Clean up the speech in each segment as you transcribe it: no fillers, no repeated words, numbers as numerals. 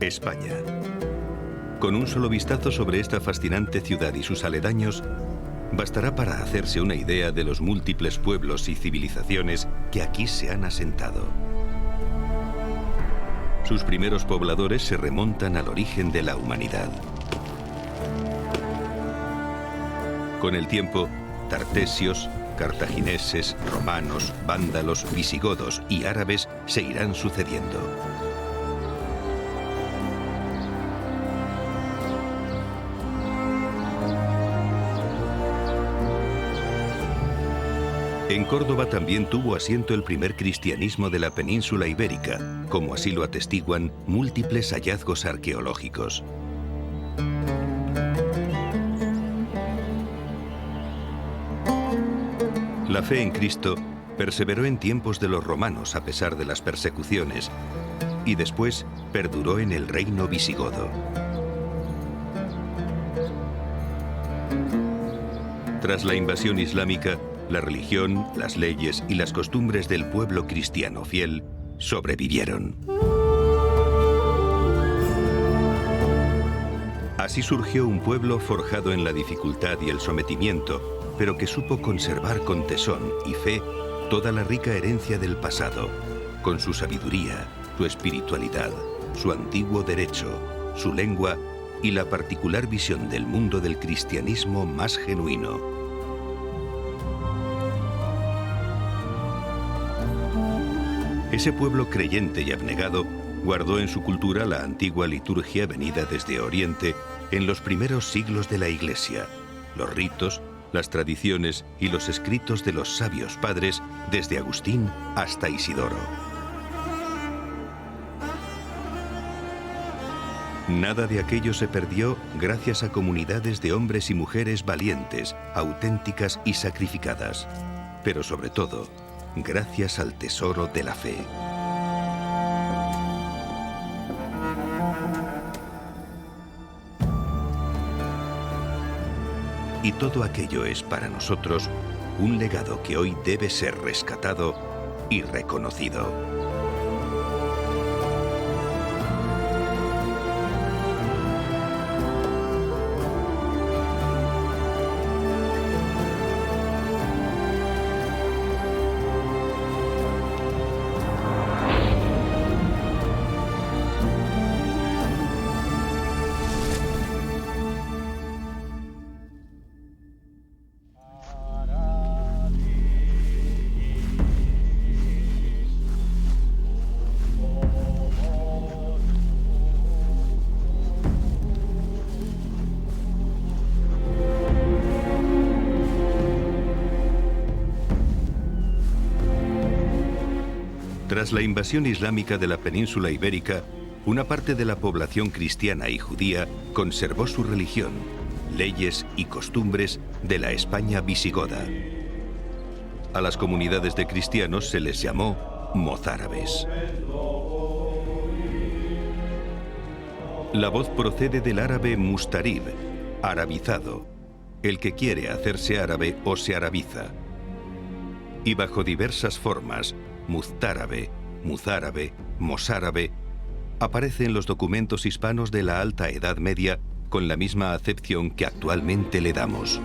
España. Con un solo vistazo sobre esta fascinante ciudad y sus aledaños, bastará para hacerse una idea de los múltiples pueblos y civilizaciones que aquí se han asentado. Sus primeros pobladores se remontan al origen de la humanidad. Con el tiempo, tartesios, cartagineses, romanos, vándalos, visigodos y árabes se irán sucediendo. En Córdoba también tuvo asiento el primer cristianismo de la península ibérica, como así lo atestiguan múltiples hallazgos arqueológicos. La fe en Cristo perseveró en tiempos de los romanos a pesar de las persecuciones y después perduró en el reino visigodo. Tras la invasión islámica, la religión, las leyes y las costumbres del pueblo cristiano fiel sobrevivieron. Así surgió un pueblo forjado en la dificultad y el sometimiento, pero que supo conservar con tesón y fe toda la rica herencia del pasado, con su sabiduría, su espiritualidad, su antiguo derecho, su lengua y la particular visión del mundo del cristianismo más genuino. Ese pueblo creyente y abnegado guardó en su cultura la antigua liturgia venida desde Oriente en los primeros siglos de la Iglesia, los ritos, las tradiciones y los escritos de los sabios padres desde Agustín hasta Isidoro. Nada de aquello se perdió gracias a comunidades de hombres y mujeres valientes, auténticas y sacrificadas, pero sobre todo, gracias al tesoro de la fe. Y todo aquello es para nosotros un legado que hoy debe ser rescatado y reconocido. Tras la invasión islámica de la península ibérica, una parte de la población cristiana y judía conservó su religión, leyes y costumbres de la España visigoda. A las comunidades de cristianos se les llamó mozárabes. La voz procede del árabe mustarib, arabizado, el que quiere hacerse árabe o se arabiza. Y bajo diversas formas, muztárabe, muzárabe, mosárabe, aparece en los documentos hispanos de la Alta Edad Media con la misma acepción que actualmente le damos.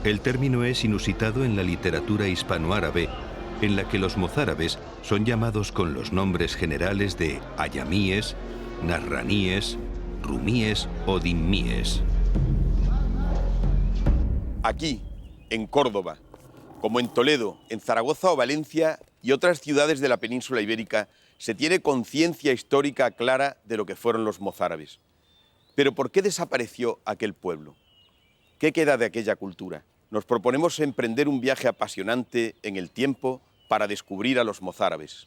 El término es inusitado en la literatura hispanoárabe, en la que los mozárabes son llamados con los nombres generales de ayamíes, narraníes, rumíes o dimmíes. Aquí, en Córdoba, como en Toledo, en Zaragoza o Valencia y otras ciudades de la península ibérica, se tiene conciencia histórica clara de lo que fueron los mozárabes. Pero ¿por qué desapareció aquel pueblo? ¿Qué queda de aquella cultura? Nos proponemos emprender un viaje apasionante en el tiempo para descubrir a los mozárabes.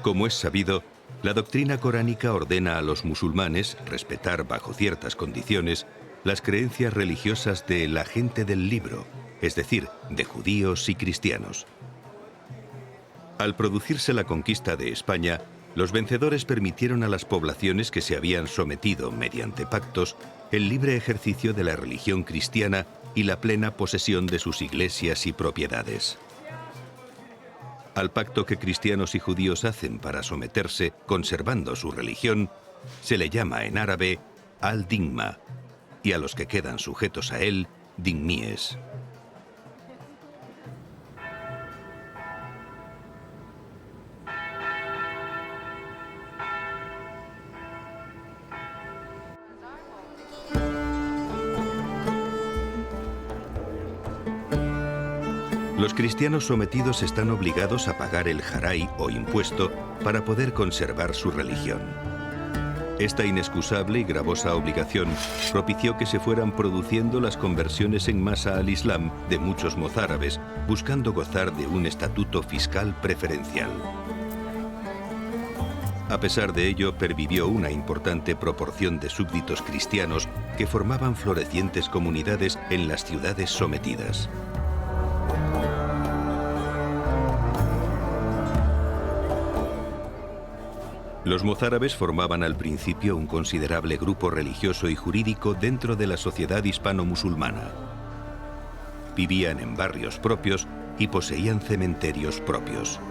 Como es sabido, La doctrina coránica ordena a los musulmanes respetar bajo ciertas condiciones las creencias religiosas de la gente del libro, es decir, de judíos y cristianos. Al producirse la conquista de España, los vencedores permitieron a las poblaciones que se habían sometido mediante pactos el libre ejercicio de la religión cristiana y la plena posesión de sus iglesias y propiedades. Al pacto que cristianos y judíos hacen para someterse conservando su religión, se le llama en árabe al-Dhimma, y a los que quedan sujetos a él, dhimíes. Los cristianos sometidos están obligados a pagar el jaray o impuesto para poder conservar su religión. Esta inexcusable y gravosa obligación propició que se fueran produciendo las conversiones en masa al Islam de muchos mozárabes, buscando gozar de un estatuto fiscal preferencial. A pesar de ello, pervivió una importante proporción de súbditos cristianos que formaban florecientes comunidades en las ciudades sometidas. Los mozárabes formaban al principio un considerable grupo religioso y jurídico dentro de la sociedad hispano-musulmana. Vivían en barrios propios y poseían cementerios propios.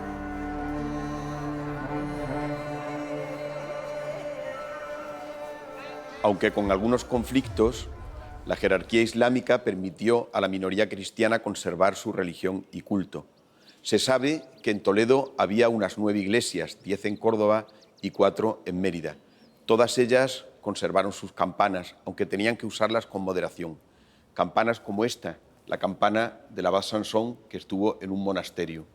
Aunque con algunos conflictos, la jerarquía islámica permitió a la minoría cristiana conservar su religión y culto. Se sabe que en Toledo había unas 9 iglesias, 10 en Córdoba y 4 en Mérida. Todas ellas conservaron sus campanas, aunque tenían que usarlas con moderación. Campanas como esta, la campana del abad Sansón, que estuvo en un monasterio.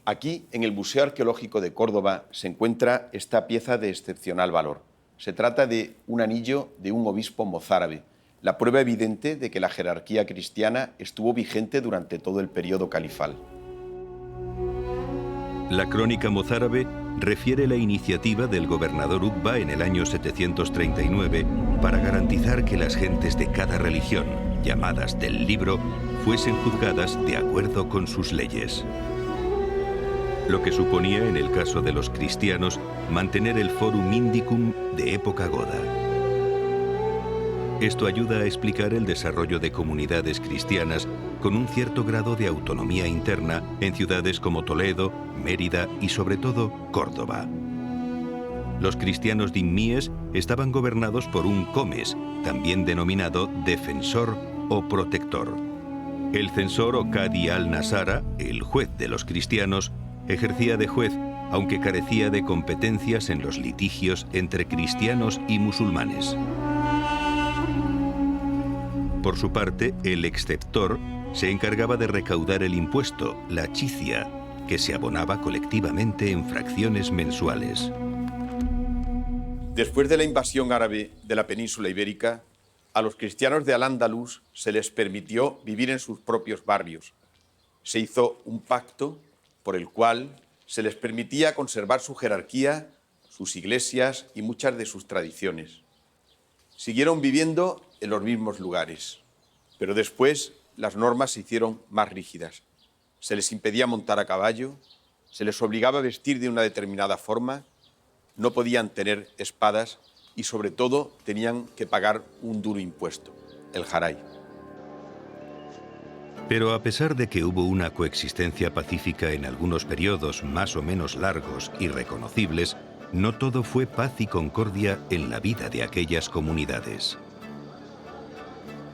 Aquí, en el Museo Arqueológico de Córdoba, se encuentra esta pieza de excepcional valor. Se trata de un anillo de un obispo mozárabe, la prueba evidente de que la jerarquía cristiana estuvo vigente durante todo el periodo califal. La crónica mozárabe refiere la iniciativa del gobernador Uqba en el año 739 para garantizar que las gentes de cada religión, llamadas del libro, fuesen juzgadas de acuerdo con sus leyes. Lo que suponía, en el caso de los cristianos, mantener el forum indicum de época goda. Esto ayuda a explicar el desarrollo de comunidades cristianas con un cierto grado de autonomía interna en ciudades como Toledo, Mérida y sobre todo Córdoba. Los cristianos dhimíes estaban gobernados por un comes, también denominado defensor o protector. El censor o Qadi al-Nasara, el juez de los cristianos, ejercía de juez, aunque carecía de competencias en los litigios entre cristianos y musulmanes. Por su parte, el exceptor se encargaba de recaudar el impuesto, la chizia, que se abonaba colectivamente en fracciones mensuales. Después de la invasión árabe de la península ibérica, a los cristianos de Al-Ándalus se les permitió vivir en sus propios barrios. Se hizo un pacto por el cual se les permitía conservar su jerarquía, sus iglesias y muchas de sus tradiciones. Siguieron viviendo en los mismos lugares, pero después las normas se hicieron más rígidas. Se les impedía montar a caballo, se les obligaba a vestir de una determinada forma, no podían tener espadas y sobre todo tenían que pagar un duro impuesto, el jaray. Pero a pesar de que hubo una coexistencia pacífica en algunos periodos más o menos largos y reconocibles, no todo fue paz y concordia en la vida de aquellas comunidades.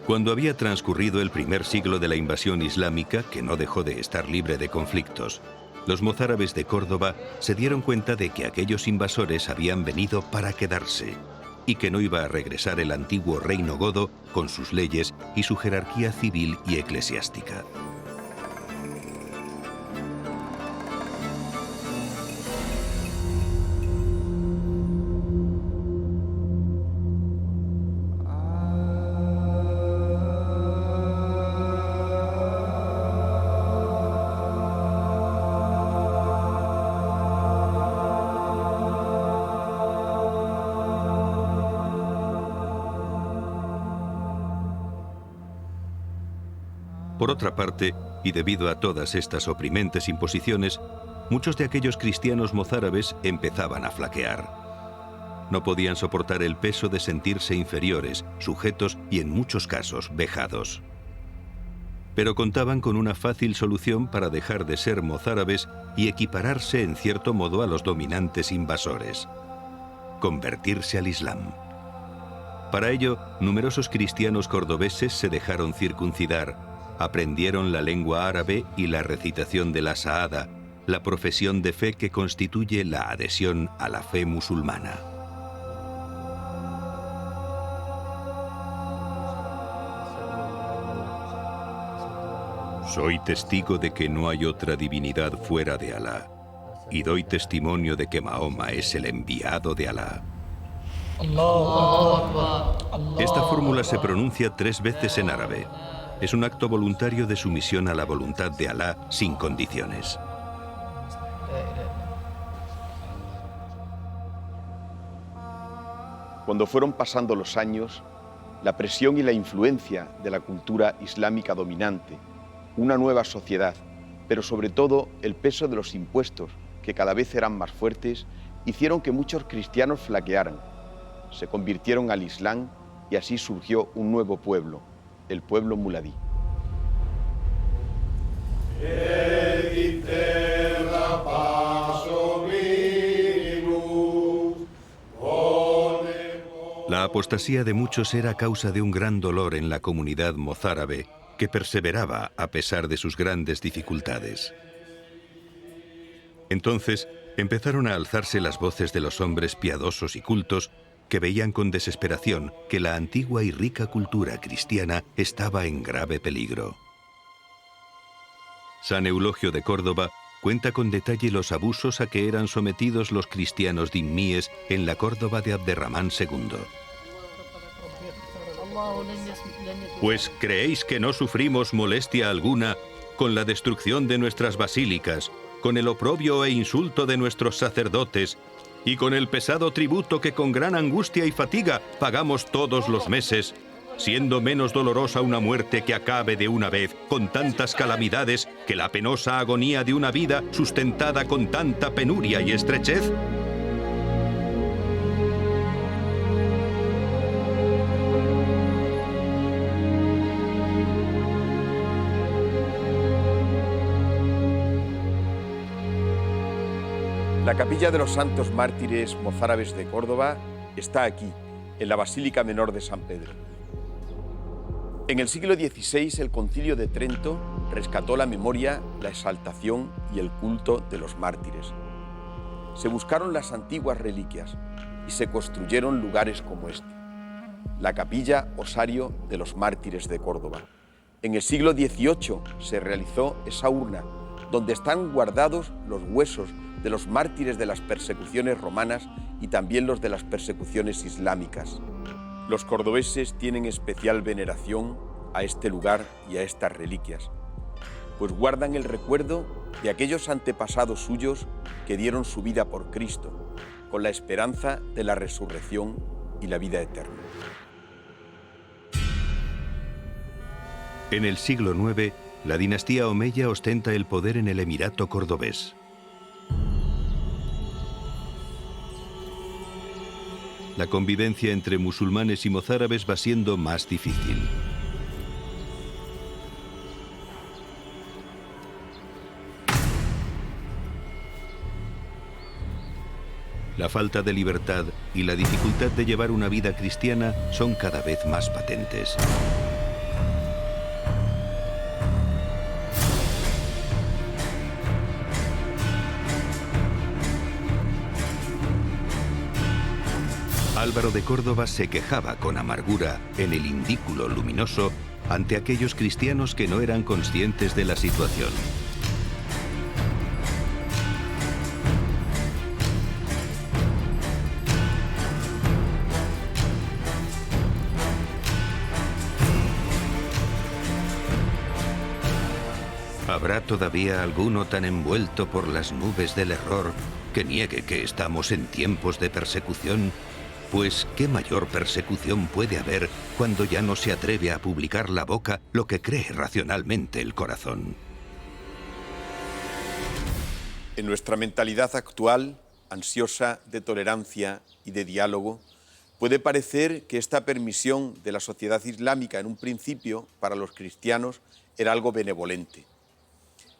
Cuando había transcurrido el primer siglo de la invasión islámica, que no dejó de estar libre de conflictos, los mozárabes de Córdoba se dieron cuenta de que aquellos invasores habían venido para quedarse y que no iba a regresar el antiguo reino godo con sus leyes y su jerarquía civil y eclesiástica. Por otra parte, y debido a todas estas oprimentes imposiciones, muchos de aquellos cristianos mozárabes empezaban a flaquear. No podían soportar el peso de sentirse inferiores, sujetos y en muchos casos vejados. Pero contaban con una fácil solución para dejar de ser mozárabes y equipararse en cierto modo a los dominantes invasores: convertirse al Islam. Para ello, numerosos cristianos cordobeses se dejaron circuncidar, aprendieron la lengua árabe y la recitación de la Sahada, la profesión de fe que constituye la adhesión a la fe musulmana. Soy testigo de que no hay otra divinidad fuera de Alá, y doy testimonio de que Mahoma es el enviado de Alá. Esta fórmula se pronuncia 3 veces en árabe. Es un acto voluntario de sumisión a la voluntad de Alá sin condiciones. Cuando fueron pasando los años, la presión y la influencia de la cultura islámica dominante, una nueva sociedad, pero sobre todo el peso de los impuestos, que cada vez eran más fuertes, hicieron que muchos cristianos flaquearan. Se convirtieron al Islam y así surgió un nuevo pueblo, el pueblo muladí. La apostasía de muchos era causa de un gran dolor en la comunidad mozárabe, que perseveraba a pesar de sus grandes dificultades. Entonces empezaron a alzarse las voces de los hombres piadosos y cultos que veían con desesperación que la antigua y rica cultura cristiana estaba en grave peligro. San Eulogio de Córdoba cuenta con detalle los abusos a que eran sometidos los cristianos dhimmíes en la Córdoba de Abderramán II. Pues ¿creéis que no sufrimos molestia alguna con la destrucción de nuestras basílicas, con el oprobio e insulto de nuestros sacerdotes y con el pesado tributo que con gran angustia y fatiga pagamos todos los meses, siendo menos dolorosa una muerte que acabe de una vez con tantas calamidades que la penosa agonía de una vida sustentada con tanta penuria y estrechez? La capilla de los santos mártires mozárabes de Córdoba está aquí, en la Basílica Menor de San Pedro. En el siglo XVI, el Concilio de Trento rescató la memoria, la exaltación y el culto de los mártires. Se buscaron las antiguas reliquias y se construyeron lugares como este, la capilla Osario de los mártires de Córdoba. En el siglo XVIII se realizó esa urna, donde están guardados los huesos de los mártires de las persecuciones romanas y también los de las persecuciones islámicas. Los cordobeses tienen especial veneración a este lugar y a estas reliquias, pues guardan el recuerdo de aquellos antepasados suyos que dieron su vida por Cristo, con la esperanza de la resurrección y la vida eterna. En el siglo IX, la dinastía omeya ostenta el poder en el Emirato cordobés. La convivencia entre musulmanes y mozárabes va siendo más difícil. La falta de libertad y la dificultad de llevar una vida cristiana son cada vez más patentes. Álvaro de Córdoba se quejaba con amargura en el Indículo Luminoso ante aquellos cristianos que no eran conscientes de la situación. ¿Habrá todavía alguno tan envuelto por las nubes del error que niegue que estamos en tiempos de persecución? Pues, ¿qué mayor persecución puede haber cuando ya no se atreve a publicar la boca lo que cree racionalmente el corazón? En nuestra mentalidad actual, ansiosa de tolerancia y de diálogo, puede parecer que esta permisión de la sociedad islámica en un principio para los cristianos era algo benevolente.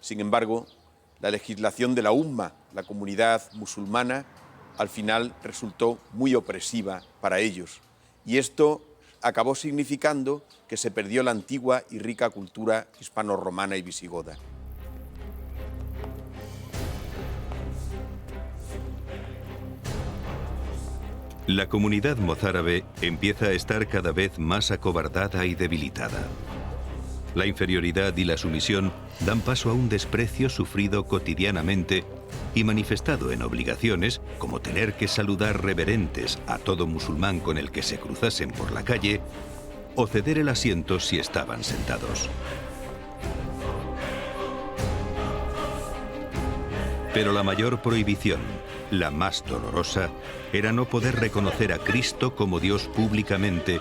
Sin embargo, la legislación de la Umma, la comunidad musulmana, al final resultó muy opresiva para ellos. Y esto acabó significando que se perdió la antigua y rica cultura hispano-romana y visigoda. La comunidad mozárabe empieza a estar cada vez más acobardada y debilitada. La inferioridad y la sumisión dan paso a un desprecio sufrido cotidianamente y manifestado en obligaciones como tener que saludar reverentes a todo musulmán con el que se cruzasen por la calle o ceder el asiento si estaban sentados. Pero la mayor prohibición, la más dolorosa, era no poder reconocer a Cristo como Dios públicamente,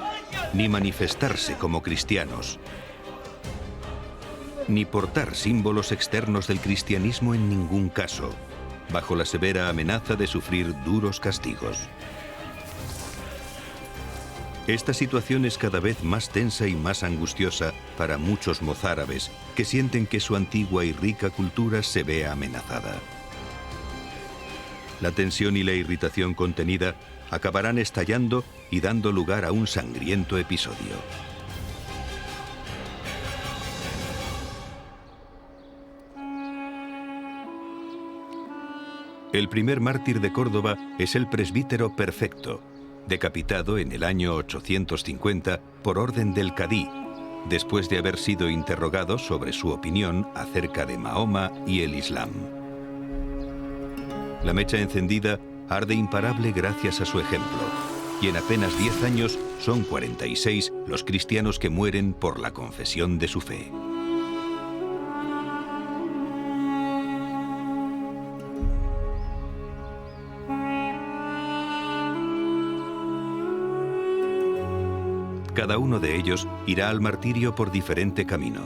ni manifestarse como cristianos, ni portar símbolos externos del cristianismo en ningún caso, bajo la severa amenaza de sufrir duros castigos. Esta situación es cada vez más tensa y más angustiosa para muchos mozárabes que sienten que su antigua y rica cultura se ve amenazada. La tensión y la irritación contenida acabarán estallando y dando lugar a un sangriento episodio. El primer mártir de Córdoba es el presbítero Perfecto, decapitado en el año 850 por orden del cadí, después de haber sido interrogado sobre su opinión acerca de Mahoma y el Islam. La mecha encendida arde imparable gracias a su ejemplo, y en apenas 10 años son 46 los cristianos que mueren por la confesión de su fe. Cada uno de ellos irá al martirio por diferente camino,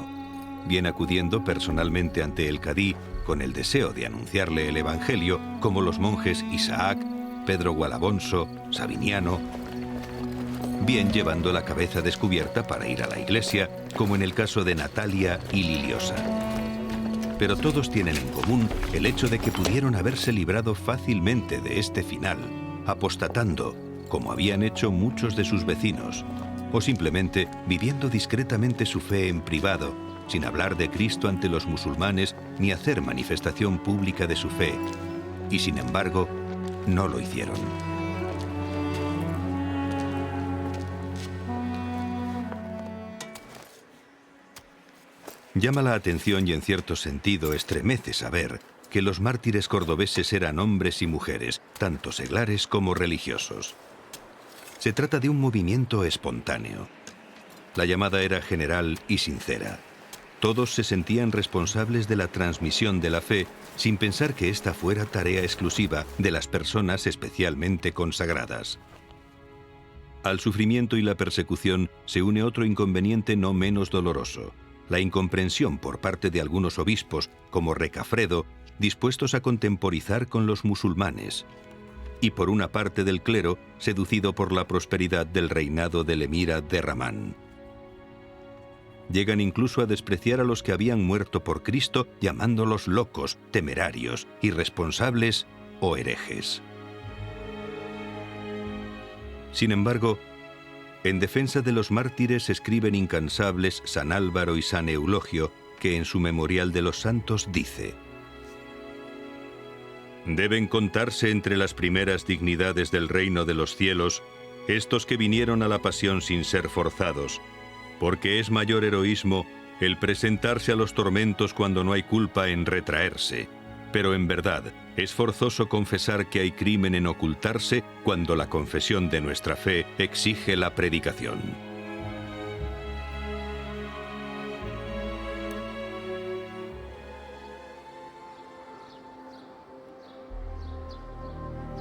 bien acudiendo personalmente ante el cadí con el deseo de anunciarle el Evangelio, como los monjes Isaac, Pedro Gualabonso, Sabiniano, bien llevando la cabeza descubierta para ir a la iglesia, como en el caso de Natalia y Liliosa. Pero todos tienen en común el hecho de que pudieron haberse librado fácilmente de este final, apostatando, como habían hecho muchos de sus vecinos, o simplemente viviendo discretamente su fe en privado, sin hablar de Cristo ante los musulmanes ni hacer manifestación pública de su fe, y sin embargo, no lo hicieron. Llama la atención y en cierto sentido estremece saber que los mártires cordobeses eran hombres y mujeres, tanto seglares como religiosos. Se trata de un movimiento espontáneo. La llamada era general y sincera. Todos se sentían responsables de la transmisión de la fe, sin pensar que esta fuera tarea exclusiva de las personas especialmente consagradas. Al sufrimiento y la persecución se une otro inconveniente no menos doloroso: la incomprensión por parte de algunos obispos, como Recafredo, dispuestos a contemporizar con los musulmanes, y por una parte del clero, seducido por la prosperidad del reinado del emir Abderramán. Llegan incluso a despreciar a los que habían muerto por Cristo, llamándolos locos, temerarios, irresponsables o herejes. Sin embargo, en defensa de los mártires escriben incansables San Álvaro y San Eulogio, que en su Memorial de los Santos dice: «Deben contarse entre las primeras dignidades del reino de los cielos estos que vinieron a la pasión sin ser forzados, porque es mayor heroísmo el presentarse a los tormentos cuando no hay culpa en retraerse, pero en verdad es forzoso confesar que hay crimen en ocultarse cuando la confesión de nuestra fe exige la predicación».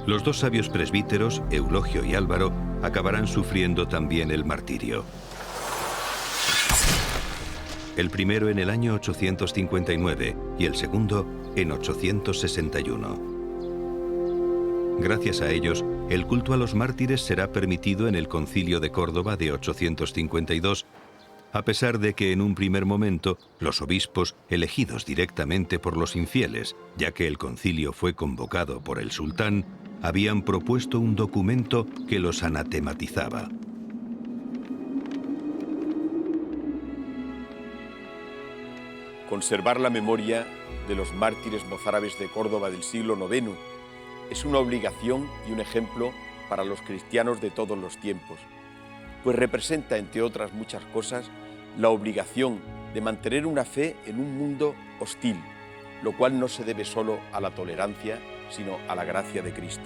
Los dos sabios presbíteros, Eulogio y Álvaro, acabarán sufriendo también el martirio. El primero en el año 859 y el segundo en 861. Gracias a ellos, el culto a los mártires será permitido en el Concilio de Córdoba de 852, a pesar de que en un primer momento los obispos, elegidos directamente por los infieles, ya que el concilio fue convocado por el sultán, habían propuesto un documento que los anatematizaba. Conservar la memoria de los mártires mozárabes de Córdoba del siglo IX es una obligación y un ejemplo para los cristianos de todos los tiempos, pues representa, entre otras muchas cosas, la obligación de mantener una fe en un mundo hostil, lo cual no se debe solo a la tolerancia, sino a la gracia de Cristo.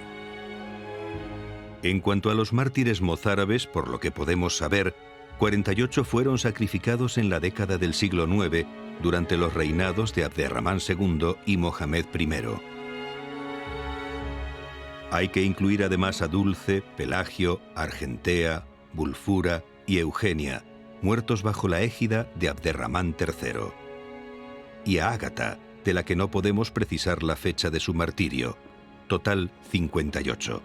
En cuanto a los mártires mozárabes, por lo que podemos saber, 48 fueron sacrificados en la década del siglo IX durante los reinados de Abderramán II y Mohamed I. Hay que incluir además a Dulce, Pelagio, Argentea, Bulfura y Eugenia, muertos bajo la égida de Abderramán III. Y a Ágata, de la que no podemos precisar la fecha de su martirio. Total 58.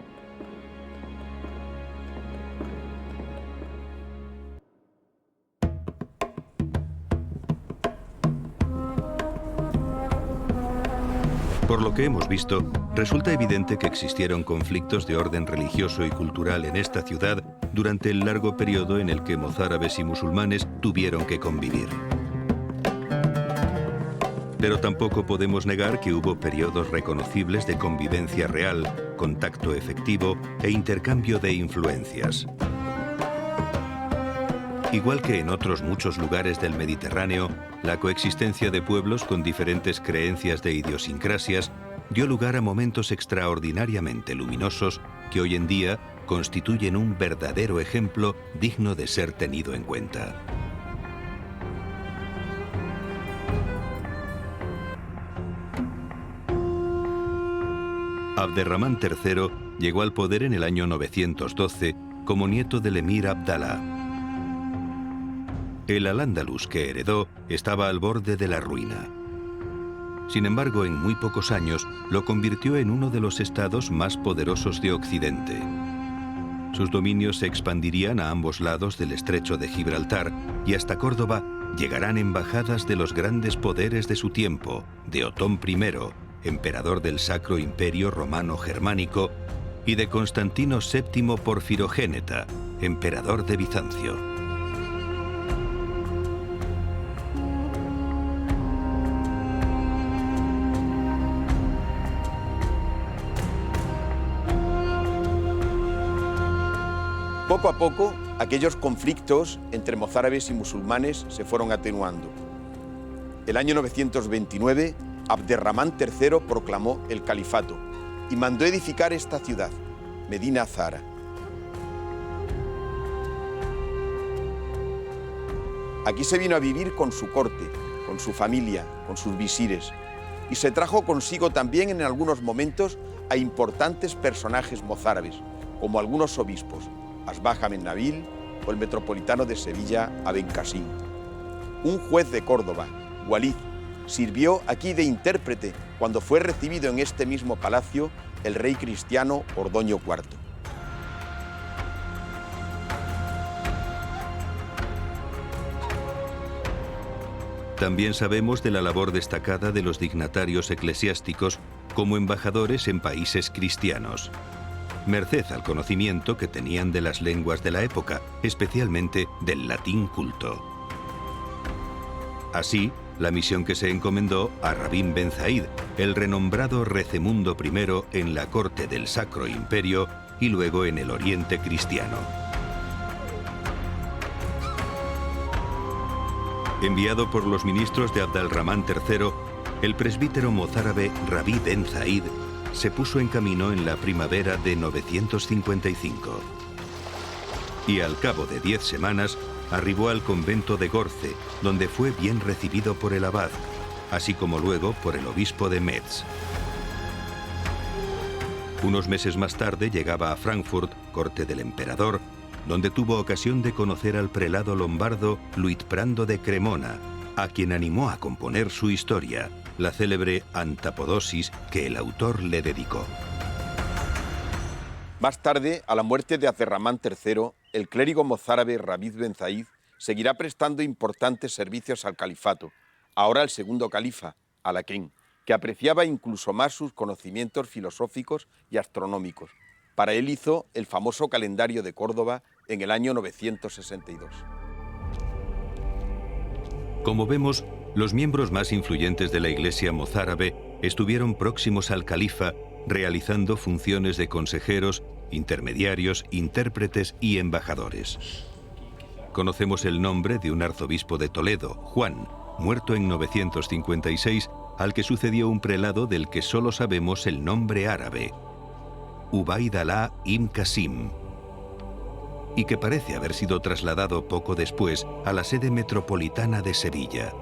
Por lo que hemos visto, resulta evidente que existieron conflictos de orden religioso y cultural en esta ciudad durante el largo periodo en el que mozárabes y musulmanes tuvieron que convivir. Pero tampoco podemos negar que hubo periodos reconocibles de convivencia real, contacto efectivo e intercambio de influencias. Igual que en otros muchos lugares del Mediterráneo, la coexistencia de pueblos con diferentes creencias de idiosincrasias dio lugar a momentos extraordinariamente luminosos que hoy en día constituyen un verdadero ejemplo digno de ser tenido en cuenta. Abderramán III llegó al poder en el año 912 como nieto del emir Abdalá. El Al-Ándalus que heredó estaba al borde de la ruina. Sin embargo, en muy pocos años lo convirtió en uno de los estados más poderosos de Occidente. Sus dominios se expandirían a ambos lados del estrecho de Gibraltar y hasta Córdoba llegarán embajadas de los grandes poderes de su tiempo, de Otón I, emperador del Sacro Imperio Romano Germánico, y de Constantino VII Porfirogéneta, emperador de Bizancio. Poco a poco, aquellos conflictos entre mozárabes y musulmanes se fueron atenuando. El año 929, Abderramán III proclamó el califato y mandó edificar esta ciudad, Medina Azahara. Aquí se vino a vivir con su corte, con su familia, con sus visires, y se trajo consigo también en algunos momentos a importantes personajes mozárabes, como algunos obispos, Asbaj Ahmed Nabil o el metropolitano de Sevilla, Aben Qasim. Un juez de Córdoba, Walid, sirvió aquí de intérprete cuando fue recibido en este mismo palacio el rey cristiano Ordoño IV. También sabemos de la labor destacada de los dignatarios eclesiásticos como embajadores en países cristianos, merced al conocimiento que tenían de las lenguas de la época, especialmente del latín culto. Así, la misión que se encomendó a Rabín Ben Zaid, el renombrado Recemundo I en la corte del Sacro Imperio y luego en el Oriente cristiano. Enviado por los ministros de Abderramán III, el presbítero mozárabe Rabí Ben Zaid se puso en camino en la primavera de 955. Y al cabo de 10 semanas arribó al convento de Gorce, donde fue bien recibido por el abad, así como luego por el obispo de Metz. Unos meses más tarde llegaba a Frankfurt, corte del emperador, donde tuvo ocasión de conocer al prelado lombardo Luitprando de Cremona, a quien animó a componer su historia, la célebre Antapodosis que el autor le dedicó. Más tarde, a la muerte de Abderramán III, el clérigo mozárabe Rabid Ben Zaid seguirá prestando importantes servicios al califato, ahora el segundo califa, Alaquén, que apreciaba incluso más sus conocimientos filosóficos y astronómicos. Para él hizo el famoso calendario de Córdoba en el año 962. Como vemos, los miembros más influyentes de la Iglesia mozárabe estuvieron próximos al califa, realizando funciones de consejeros, intermediarios, intérpretes y embajadores. Conocemos el nombre de un arzobispo de Toledo, Juan, muerto en 956, al que sucedió un prelado del que solo sabemos el nombre árabe, Ubayd Alá ibn Qasim, y que parece haber sido trasladado poco después a la sede metropolitana de Sevilla.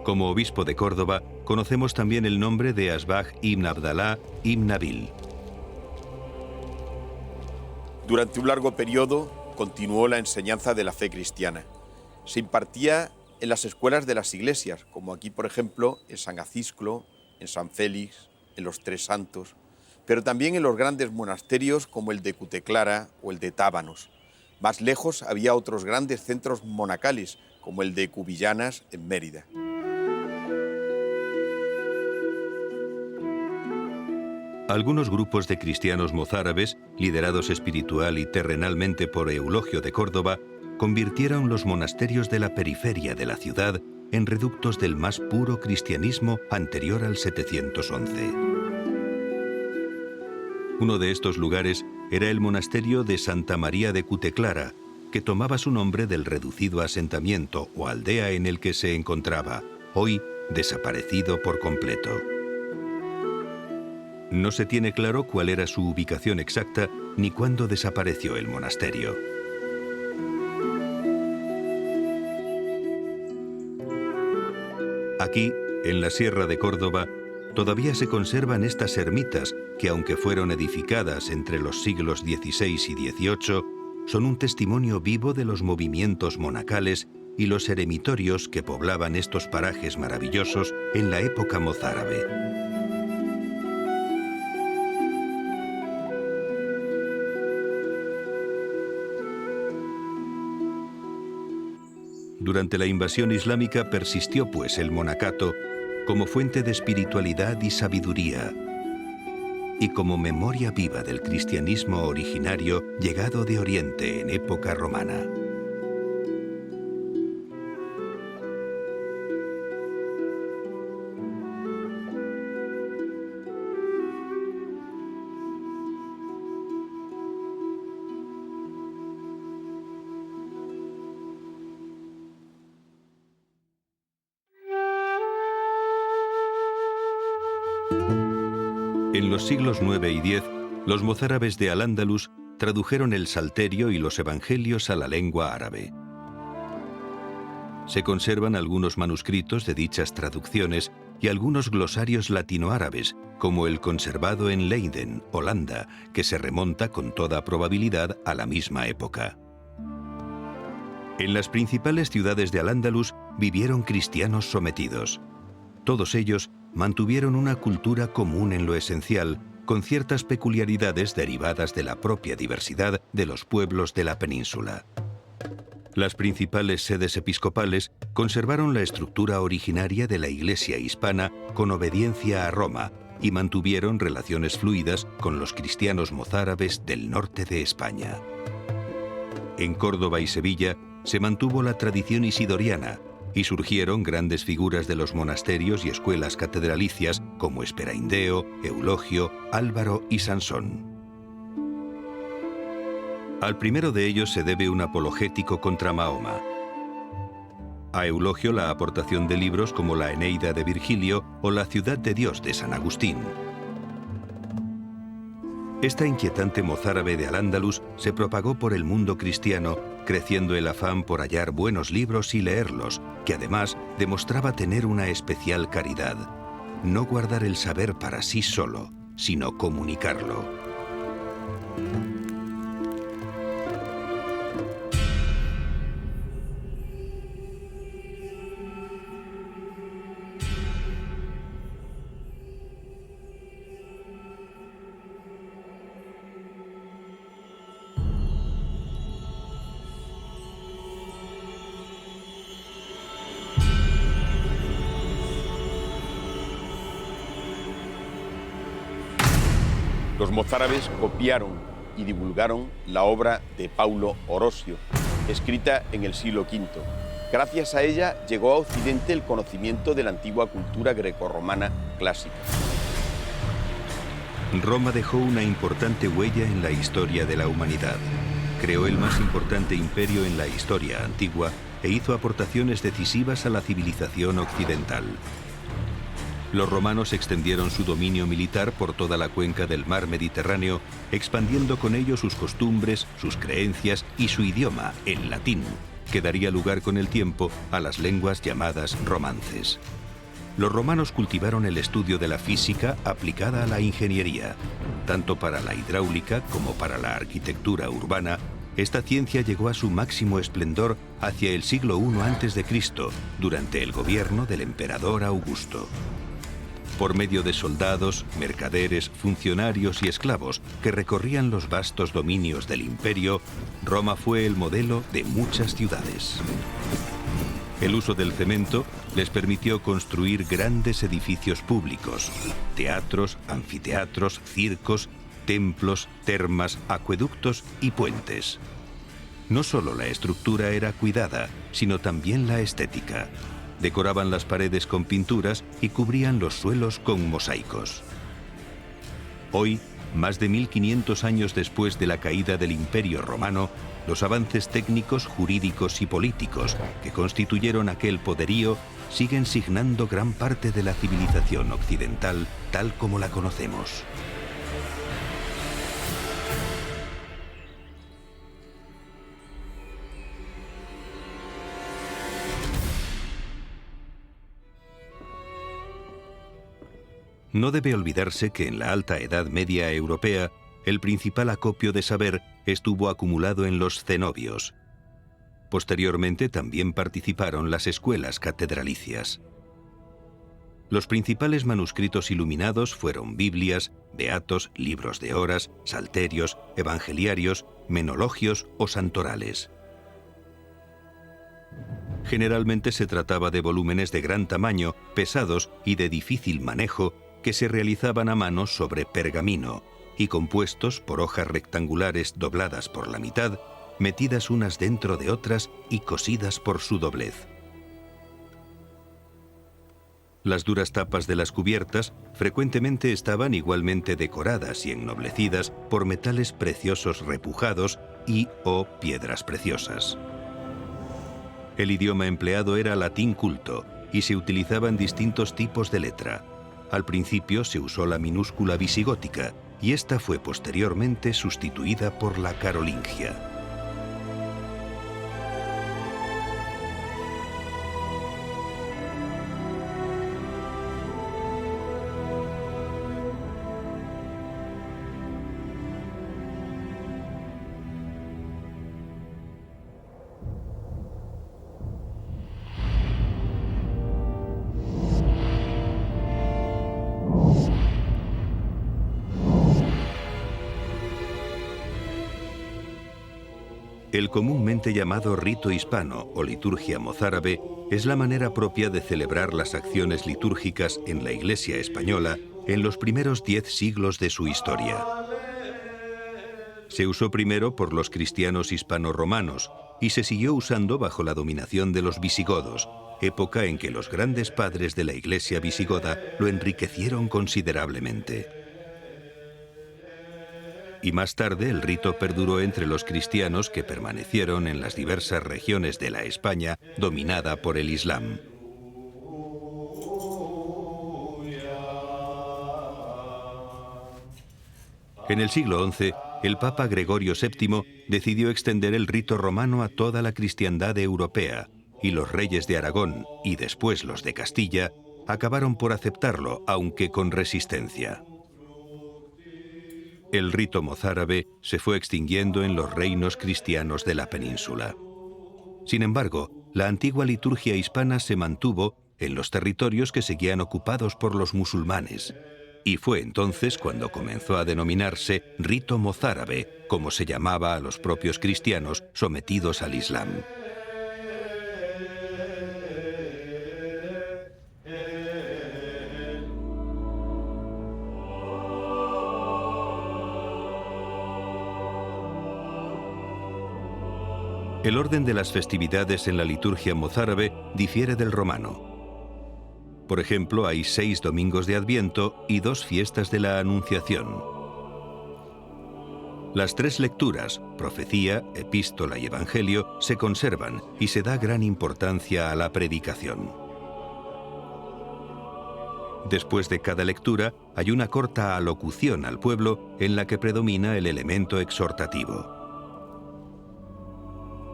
Como obispo de Córdoba, conocemos también el nombre de Asbagh ibn Abdalá ibn Nabil. Durante un largo periodo continuó la enseñanza de la fe cristiana. Se impartía en las escuelas de las iglesias, como aquí, por ejemplo, en San Acisclo, en San Félix, en los Tres Santos, pero también en los grandes monasterios como el de Cuteclara o el de Tábanos. Más lejos había otros grandes centros monacales, como el de Cubillanas en Mérida. Algunos grupos de cristianos mozárabes, liderados espiritual y terrenalmente por Eulogio de Córdoba, convirtieron los monasterios de la periferia de la ciudad en reductos del más puro cristianismo anterior al 711. Uno de estos lugares era el monasterio de Santa María de Cuteclara, que tomaba su nombre del reducido asentamiento o aldea en el que se encontraba, hoy desaparecido por completo. No se tiene claro cuál era su ubicación exacta ni cuándo desapareció el monasterio. Aquí, en la Sierra de Córdoba, todavía se conservan estas ermitas que, aunque fueron edificadas entre los siglos XVI y XVIII, son un testimonio vivo de los movimientos monacales y los eremitorios que poblaban estos parajes maravillosos en la época mozárabe. Durante la invasión islámica persistió, pues, el monacato como fuente de espiritualidad y sabiduría, y como memoria viva del cristianismo originario llegado de Oriente en época romana. En los siglos IX y X, los mozárabes de Al-Ándalus tradujeron el Salterio y los Evangelios a la lengua árabe. Se conservan algunos manuscritos de dichas traducciones y algunos glosarios latinoárabes, como el conservado en Leiden, Holanda, que se remonta con toda probabilidad a la misma época. En las principales ciudades de Al-Ándalus vivieron cristianos sometidos. Todos ellos mantuvieron una cultura común en lo esencial, con ciertas peculiaridades derivadas de la propia diversidad de los pueblos de la península. Las principales sedes episcopales conservaron la estructura originaria de la Iglesia hispana con obediencia a Roma y mantuvieron relaciones fluidas con los cristianos mozárabes del norte de España. En Córdoba y Sevilla se mantuvo la tradición isidoriana, y surgieron grandes figuras de los monasterios y escuelas catedralicias como Esperaindeo, Eulogio, Álvaro y Sansón. Al primero de ellos se debe un apologético contra Mahoma. A Eulogio la aportación de libros como la Eneida de Virgilio o la Ciudad de Dios de San Agustín. Esta inquietante mozárabe de Al-Ándalus se propagó por el mundo cristiano, creciendo el afán por hallar buenos libros y leerlos, que además demostraba tener una especial caridad, no guardar el saber para sí solo, sino comunicarlo. Los mozárabes copiaron y divulgaron la obra de Paulo Orosio, escrita en el siglo V. Gracias a ella llegó a Occidente el conocimiento de la antigua cultura grecorromana clásica. Roma dejó una importante huella en la historia de la humanidad. Creó el más importante imperio en la historia antigua e hizo aportaciones decisivas a la civilización occidental. Los romanos extendieron su dominio militar por toda la cuenca del mar Mediterráneo, expandiendo con ello sus costumbres, sus creencias y su idioma, el latín, que daría lugar con el tiempo a las lenguas llamadas romances. Los romanos cultivaron el estudio de la física aplicada a la ingeniería. Tanto para la hidráulica como para la arquitectura urbana, esta ciencia llegó a su máximo esplendor hacia el siglo I a.C., durante el gobierno del emperador Augusto. Por medio de soldados, mercaderes, funcionarios y esclavos que recorrían los vastos dominios del imperio, Roma fue el modelo de muchas ciudades. El uso del cemento les permitió construir grandes edificios públicos, teatros, anfiteatros, circos, templos, termas, acueductos y puentes. No solo la estructura era cuidada, sino también la estética. Decoraban las paredes con pinturas y cubrían los suelos con mosaicos. Hoy, más de 1500 años después de la caída del Imperio Romano, los avances técnicos, jurídicos y políticos que constituyeron aquel poderío siguen signando gran parte de la civilización occidental tal como la conocemos. No debe olvidarse que en la Alta Edad Media europea, el principal acopio de saber estuvo acumulado en los cenobios. Posteriormente también participaron las escuelas catedralicias. Los principales manuscritos iluminados fueron Biblias, beatos, libros de horas, salterios, evangeliarios, menologios o santorales. Generalmente se trataba de volúmenes de gran tamaño, pesados y de difícil manejo, que se realizaban a mano sobre pergamino y compuestos por hojas rectangulares dobladas por la mitad, metidas unas dentro de otras y cosidas por su doblez. Las duras tapas de las cubiertas frecuentemente estaban igualmente decoradas y ennoblecidas por metales preciosos repujados y o piedras preciosas. El idioma empleado era latín culto y se utilizaban distintos tipos de letra. Al principio se usó la minúscula visigótica y esta fue posteriormente sustituida por la carolingia. El comúnmente llamado rito hispano o liturgia mozárabe es la manera propia de celebrar las acciones litúrgicas en la Iglesia española en los primeros 10 siglos de su historia. Se usó primero por los cristianos hispano-romanos y se siguió usando bajo la dominación de los visigodos, época en que los grandes padres de la Iglesia visigoda lo enriquecieron considerablemente. Y más tarde el rito perduró entre los cristianos que permanecieron en las diversas regiones de la España dominada por el Islam. En el siglo XI, el Papa Gregorio VII decidió extender el rito romano a toda la cristiandad europea, y los reyes de Aragón y después los de Castilla acabaron por aceptarlo, aunque con resistencia. El rito mozárabe se fue extinguiendo en los reinos cristianos de la península. Sin embargo, la antigua liturgia hispana se mantuvo en los territorios que seguían ocupados por los musulmanes, y fue entonces cuando comenzó a denominarse rito mozárabe, como se llamaba a los propios cristianos sometidos al Islam. El orden de las festividades en la liturgia mozárabe difiere del romano. Por ejemplo, hay 6 domingos de Adviento y 2 fiestas de la Anunciación. Las 3 lecturas, profecía, epístola y evangelio, se conservan y se da gran importancia a la predicación. Después de cada lectura, hay una corta alocución al pueblo en la que predomina el elemento exhortativo.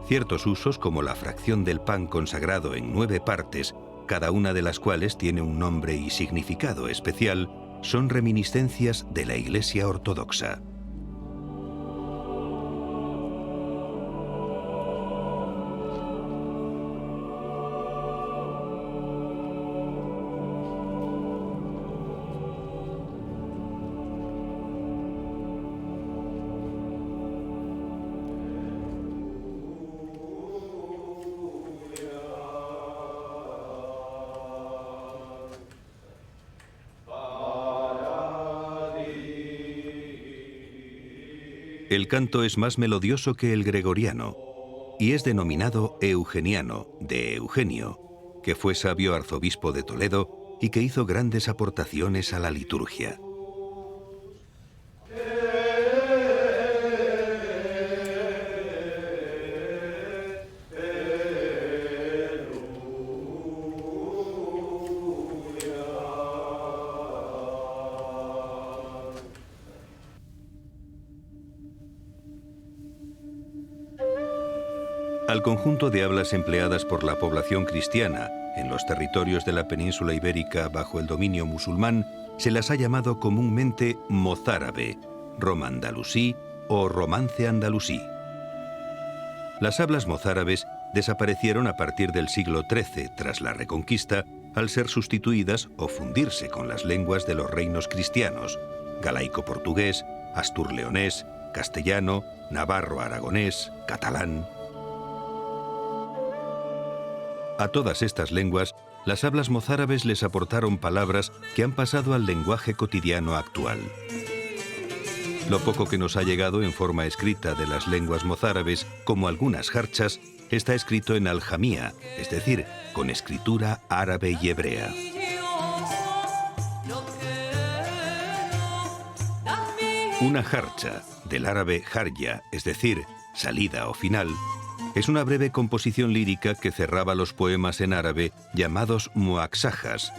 Ciertos usos, como la fracción del pan consagrado en 9 partes, cada una de las cuales tiene un nombre y significado especial, son reminiscencias de la Iglesia ortodoxa. El canto es más melodioso que el gregoriano y es denominado eugeniano, de Eugenio, que fue sabio arzobispo de Toledo y que hizo grandes aportaciones a la liturgia. Al conjunto de hablas empleadas por la población cristiana en los territorios de la península ibérica bajo el dominio musulmán se las ha llamado comúnmente mozárabe, romandalusí o romance andalusí. Las hablas mozárabes desaparecieron a partir del siglo XIII tras la Reconquista al ser sustituidas o fundirse con las lenguas de los reinos cristianos, galaico-portugués, astur-leonés, castellano, navarro-aragonés, catalán. A todas estas lenguas, las hablas mozárabes les aportaron palabras que han pasado al lenguaje cotidiano actual. Lo poco que nos ha llegado en forma escrita de las lenguas mozárabes, como algunas jarchas, está escrito en aljamía, es decir, con escritura árabe y hebrea. Una jarcha, del árabe jarya, es decir, salida o final, es una breve composición lírica que cerraba los poemas en árabe llamados muaxajas,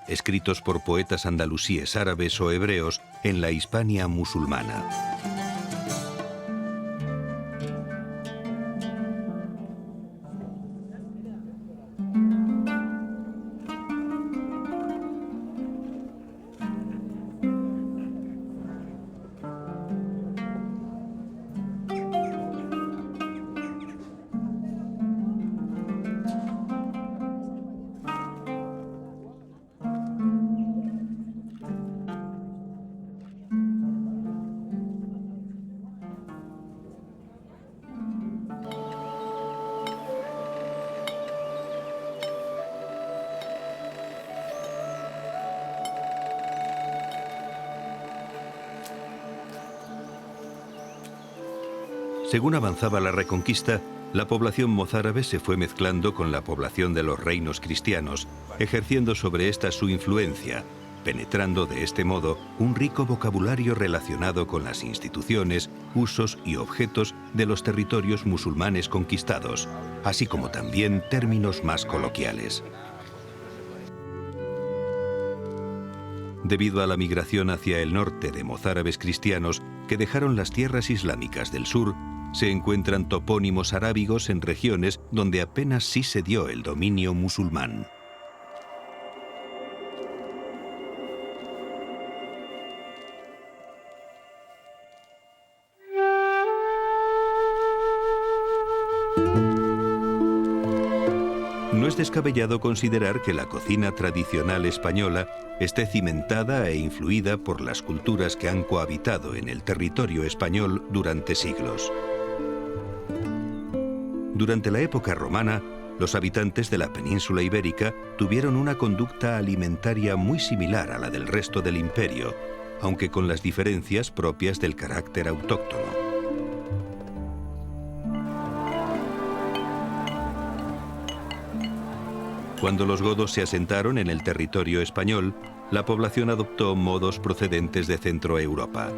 escritos por poetas andalusíes árabes o hebreos en la Hispania musulmana. Según avanzaba la Reconquista, la población mozárabe se fue mezclando con la población de los reinos cristianos, ejerciendo sobre esta su influencia, penetrando de este modo un rico vocabulario relacionado con las instituciones, usos y objetos de los territorios musulmanes conquistados, así como también términos más coloquiales. Debido a la migración hacia el norte de mozárabes cristianos que dejaron las tierras islámicas del sur, se encuentran topónimos arábigos en regiones donde apenas sí se dio el dominio musulmán. es descabellado considerar que la cocina tradicional española esté cimentada e influida por las culturas que han cohabitado en el territorio español durante siglos. Durante la época romana, los habitantes de la península ibérica tuvieron una conducta alimentaria muy similar a la del resto del imperio, aunque con las diferencias propias del carácter autóctono. Cuando los godos se asentaron en el territorio español, la población adoptó modos procedentes de Centro Europa.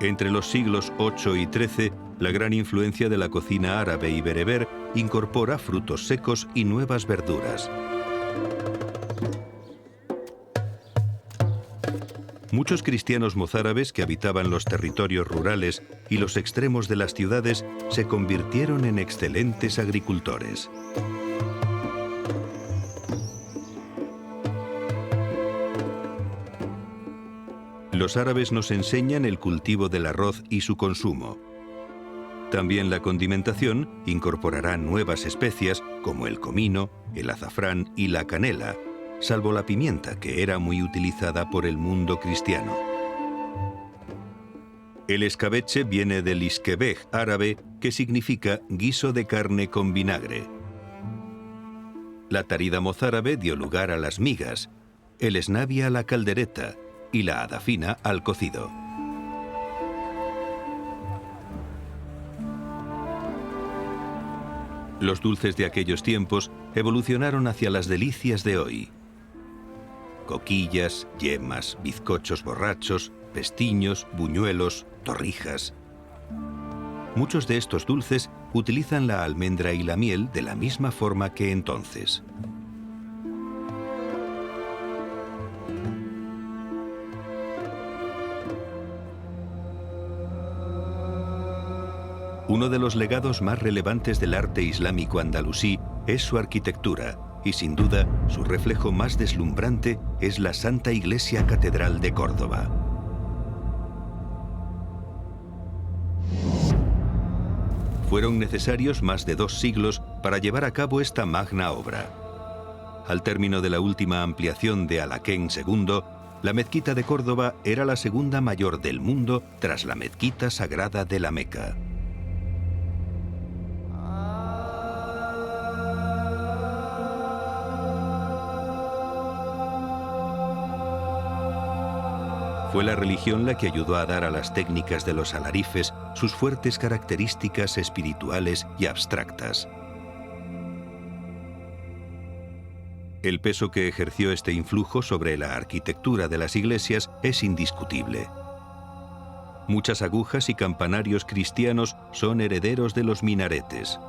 Entre los siglos VIII y XIII, la gran influencia de la cocina árabe y bereber incorpora frutos secos y nuevas verduras. Muchos cristianos mozárabes que habitaban los territorios rurales y los extremos de las ciudades se convirtieron en excelentes agricultores. Los árabes nos enseñan el cultivo del arroz y su consumo. También la condimentación incorporará nuevas especias como el comino, el azafrán y la canela, salvo la pimienta, que era muy utilizada por el mundo cristiano. El escabeche viene del iskebej árabe, que significa guiso de carne con vinagre. La tarida mozárabe dio lugar a las migas, el esnabia a la caldereta y la adafina al cocido. Los dulces de aquellos tiempos evolucionaron hacia las delicias de hoy. Coquillas, yemas, bizcochos borrachos, pestiños, buñuelos, torrijas. Muchos de estos dulces utilizan la almendra y la miel de la misma forma que entonces. Uno de los legados más relevantes del arte islámico andalusí es su arquitectura, y sin duda su reflejo más deslumbrante es la Santa Iglesia Catedral de Córdoba. Fueron necesarios más de 2 siglos para llevar a cabo esta magna obra. Al término de la última ampliación de Alaquén II, la mezquita de Córdoba era la segunda mayor del mundo tras la mezquita sagrada de la Meca. Fue la religión la que ayudó a dar a las técnicas de los alarifes sus fuertes características espirituales y abstractas. El peso que ejerció este influjo sobre la arquitectura de las iglesias es indiscutible. Muchas agujas y campanarios cristianos son herederos de los minaretes.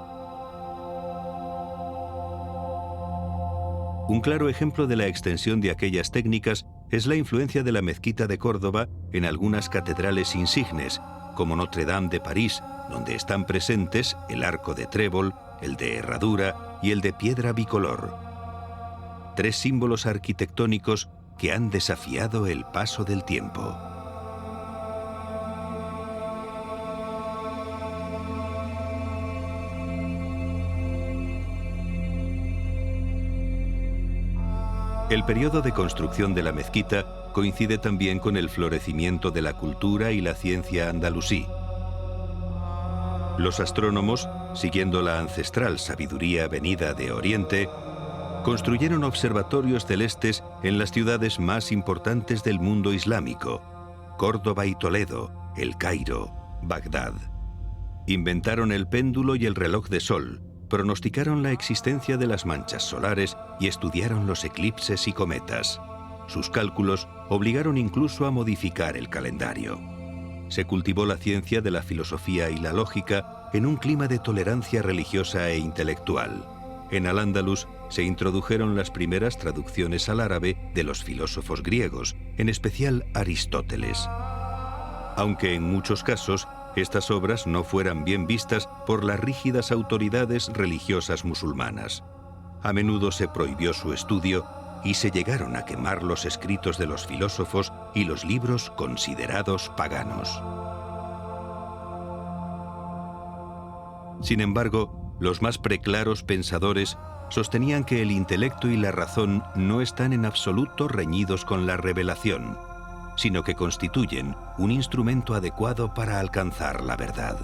Un claro ejemplo de la extensión de aquellas técnicas es la influencia de la mezquita de Córdoba en algunas catedrales insignes, como Notre Dame de París, donde están presentes el arco de trébol, el de herradura y el de piedra bicolor. 3 símbolos arquitectónicos que han desafiado el paso del tiempo. El periodo de construcción de la mezquita coincide también con el florecimiento de la cultura y la ciencia andalusí. Los astrónomos, siguiendo la ancestral sabiduría venida de Oriente, construyeron observatorios celestes en las ciudades más importantes del mundo islámico: Córdoba y Toledo, El Cairo, Bagdad. Inventaron el péndulo y el reloj de sol, pronosticaron la existencia de las manchas solares y estudiaron los eclipses y cometas. Sus cálculos obligaron incluso a modificar el calendario. Se cultivó la ciencia de la filosofía y la lógica en un clima de tolerancia religiosa e intelectual. En Al-Ándalus se introdujeron las primeras traducciones al árabe de los filósofos griegos, en especial Aristóteles. Aunque en muchos casos estas obras no fueran bien vistas por las rígidas autoridades religiosas musulmanas. A menudo se prohibió su estudio y se llegaron a quemar los escritos de los filósofos y los libros considerados paganos. Sin embargo, los más preclaros pensadores sostenían que el intelecto y la razón no están en absoluto reñidos con la revelación, sino que constituyen un instrumento adecuado para alcanzar la verdad.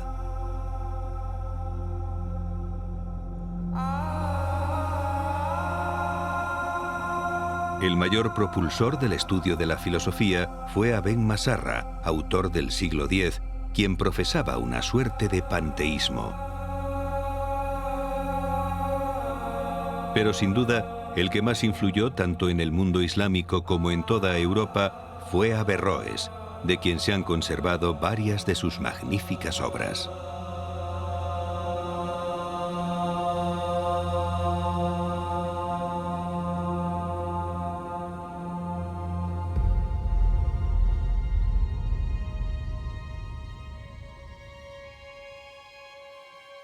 El mayor propulsor del estudio de la filosofía fue Aben Masarra, autor del siglo X, quien profesaba una suerte de panteísmo. Pero sin duda, el que más influyó tanto en el mundo islámico como en toda Europa fue Averroes, de quien se han conservado varias de sus magníficas obras.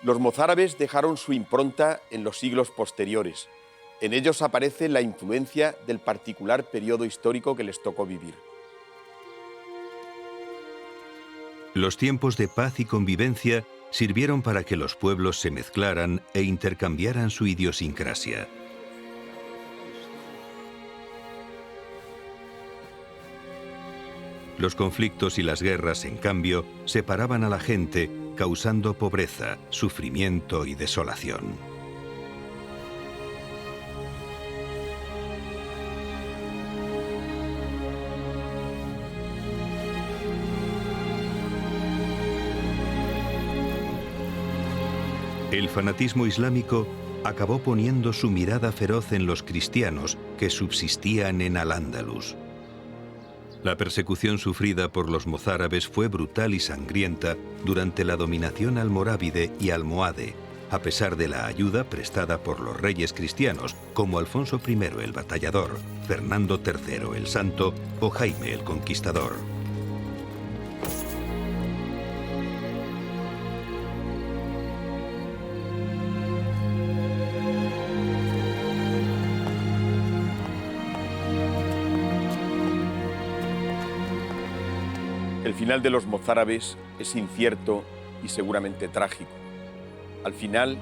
Los mozárabes dejaron su impronta en los siglos posteriores. En ellos aparece la influencia del particular periodo histórico que les tocó vivir. Los tiempos de paz y convivencia sirvieron para que los pueblos se mezclaran e intercambiaran su idiosincrasia. Los conflictos y las guerras, en cambio, separaban a la gente, causando pobreza, sufrimiento y desolación. El fanatismo islámico acabó poniendo su mirada feroz en los cristianos que subsistían en Al-Ándalus. La persecución sufrida por los mozárabes fue brutal y sangrienta durante la dominación almorávide y almohade, a pesar de la ayuda prestada por los reyes cristianos, como Alfonso I el Batallador, Fernando III el Santo o Jaime el Conquistador. El final de los mozárabes es incierto y seguramente trágico. Al final,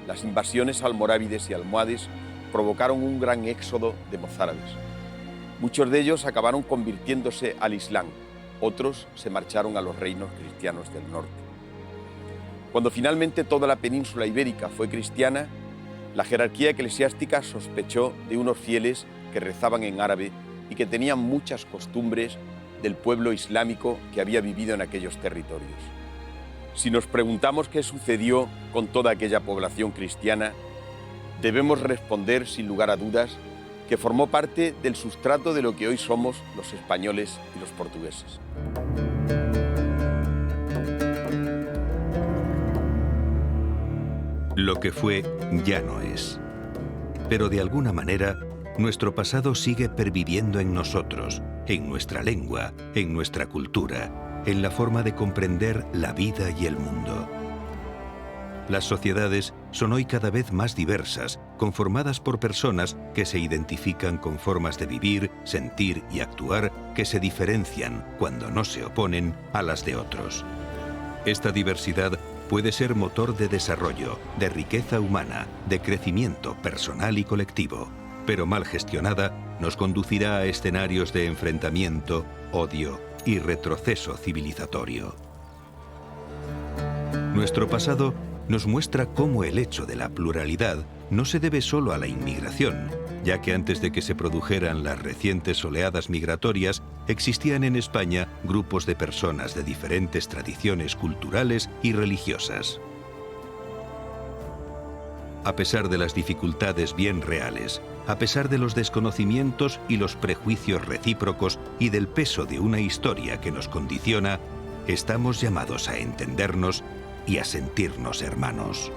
las invasiones almorávides y almohades provocaron un gran éxodo de mozárabes. Muchos de ellos acabaron convirtiéndose al Islam, otros se marcharon a los reinos cristianos del norte. Cuando finalmente toda la península ibérica fue cristiana, la jerarquía eclesiástica sospechó de unos fieles que rezaban en árabe y que tenían muchas costumbres del pueblo islámico que había vivido en aquellos territorios. Si nos preguntamos qué sucedió con toda aquella población cristiana, debemos responder sin lugar a dudas que formó parte del sustrato de lo que hoy somos los españoles y los portugueses. Lo que fue ya no es. Pero de alguna manera, nuestro pasado sigue perviviendo en nosotros, en nuestra lengua, en nuestra cultura, en la forma de comprender la vida y el mundo. Las sociedades son hoy cada vez más diversas, conformadas por personas que se identifican con formas de vivir, sentir y actuar que se diferencian, cuando no se oponen, a las de otros. Esta diversidad puede ser motor de desarrollo, de riqueza humana, de crecimiento personal y colectivo, pero mal gestionada nos conducirá a escenarios de enfrentamiento, odio y retroceso civilizatorio. Nuestro pasado nos muestra cómo el hecho de la pluralidad no se debe solo a la inmigración, ya que antes de que se produjeran las recientes oleadas migratorias, existían en España grupos de personas de diferentes tradiciones culturales y religiosas. A pesar de las dificultades bien reales, a pesar de los desconocimientos y los prejuicios recíprocos y del peso de una historia que nos condiciona, estamos llamados a entendernos y a sentirnos hermanos.